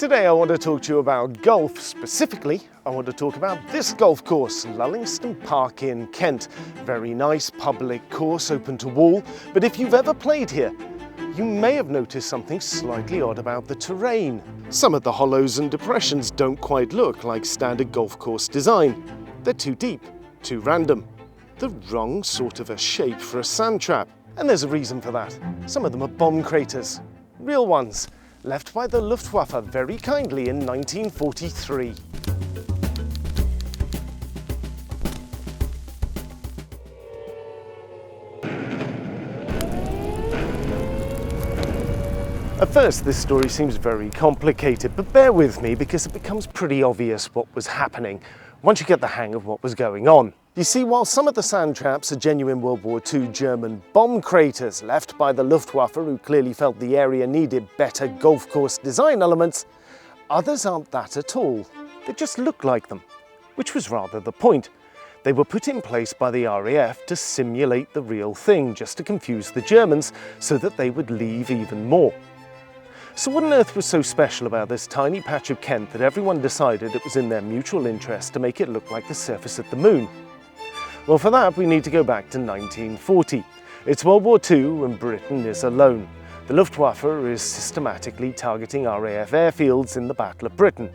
Today I want to talk to you about golf. Specifically, I want to talk about this golf course, Lullingstone Park in Kent. Very nice public course, open to all, but if you've ever played here, you may have noticed something slightly odd about the terrain. Some of the hollows and depressions don't quite look like standard golf course design. They're too deep, too random. The wrong sort of a shape for a sand trap. And there's a reason for that. Some of them are bomb craters. Real ones, left by the Luftwaffe very kindly in 1943. At first, this story seems very complicated, but bear with me because it becomes pretty obvious what was happening once you get the hang of what was going on. You see, while some of the sand traps are genuine World War II German bomb craters left by the Luftwaffe, who clearly felt the area needed better golf course design elements, others aren't that at all. They just look like them, which was rather the point. They were put in place by the RAF to simulate the real thing, just to confuse the Germans so that they would leave even more. So what on earth was so special about this tiny patch of Kent that everyone decided it was in their mutual interest to make it look like the surface of the moon? Well, for that we need to go back to 1940. It's World War II and Britain is alone. The Luftwaffe is systematically targeting RAF airfields in the Battle of Britain.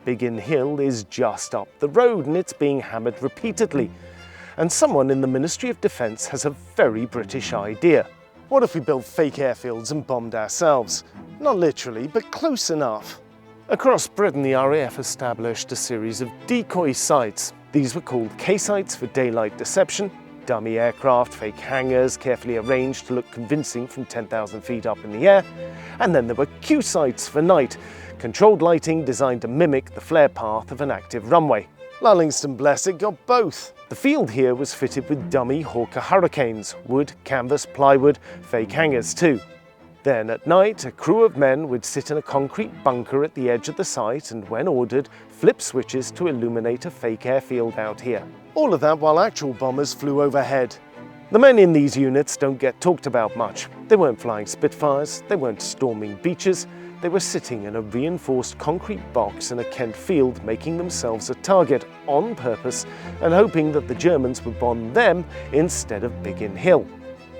Biggin Hill is just up the road and it's being hammered repeatedly. And someone in the Ministry of Defence has a very British idea. What if we built fake airfields and bombed ourselves? Not literally, but close enough. Across Britain, the RAF established a series of decoy sites. These were called K sites for daylight deception, dummy aircraft, fake hangars, carefully arranged to look convincing from 10,000 feet up in the air. And then there were Q sites for night, controlled lighting designed to mimic the flare path of an active runway. Lullingstone, bless it, got both. The field here was fitted with dummy Hawker Hurricanes, wood, canvas, plywood, fake hangars too. Then at night, a crew of men would sit in a concrete bunker at the edge of the site and, when ordered, flip switches to illuminate a fake airfield out here. All of that while actual bombers flew overhead. The men in these units don't get talked about much. They weren't flying Spitfires, they weren't storming beaches, they were sitting in a reinforced concrete box in a Kent field, making themselves a target on purpose and hoping that the Germans would bomb them instead of Biggin Hill.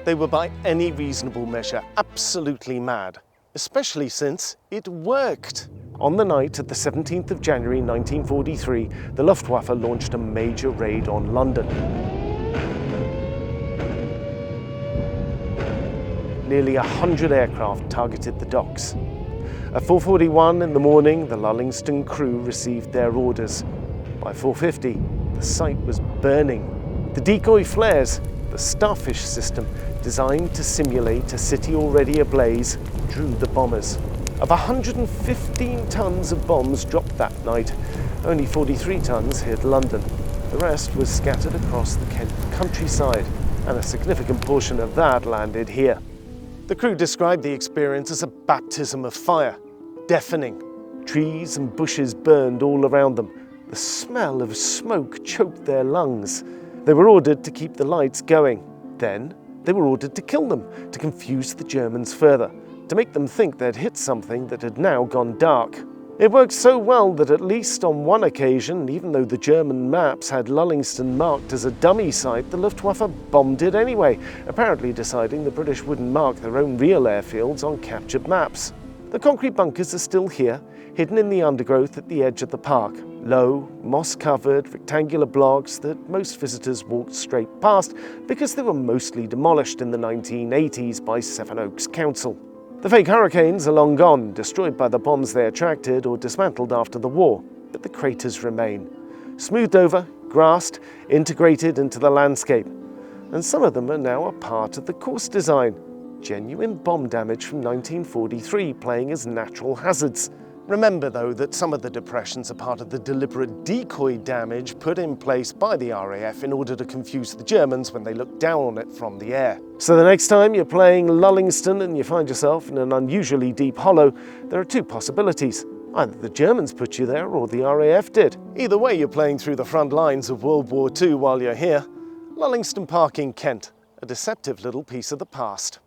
They were by any reasonable measure absolutely mad, especially since it worked. On the night of the 17th of January 1943, the Luftwaffe launched a major raid on London. Nearly 100 aircraft targeted the docks. At 4:41 in the morning, the Lullingstone crew received their orders. By 4:50, the site was burning. The decoy flares, the Starfish system, designed to simulate a city already ablaze, drew the bombers. Of 115 tons of bombs dropped that night, only 43 tons hit London. The rest was scattered across the Kent countryside, and a significant portion of that landed here. The crew described the experience as a baptism of fire, deafening. Trees and bushes burned all around them. The smell of smoke choked their lungs. They were ordered to keep the lights going. Then they were ordered to kill them, to confuse the Germans further, to make them think they'd hit something that had now gone dark. It worked so well that at least on one occasion, even though the German maps had Lullingstone marked as a dummy site, the Luftwaffe bombed it anyway, apparently deciding the British wouldn't mark their own real airfields on captured maps. The concrete bunkers are still here, hidden in the undergrowth at the edge of the park. Low, moss-covered, rectangular blocks that most visitors walked straight past because they were mostly demolished in the 1980s by Sevenoaks Council. The fake Hurricanes are long gone, destroyed by the bombs they attracted or dismantled after the war, but the craters remain. Smoothed over, grassed, integrated into the landscape. And some of them are now a part of the course design. Genuine bomb damage from 1943 playing as natural hazards. Remember though that some of the depressions are part of the deliberate decoy damage put in place by the RAF in order to confuse the Germans when they looked down on it from the air. So the next time you're playing Lullingstone and you find yourself in an unusually deep hollow, there are two possibilities. Either the Germans put you there or the RAF did. Either way, you're playing through the front lines of World War II while you're here. Lullingstone Park in Kent, a deceptive little piece of the past.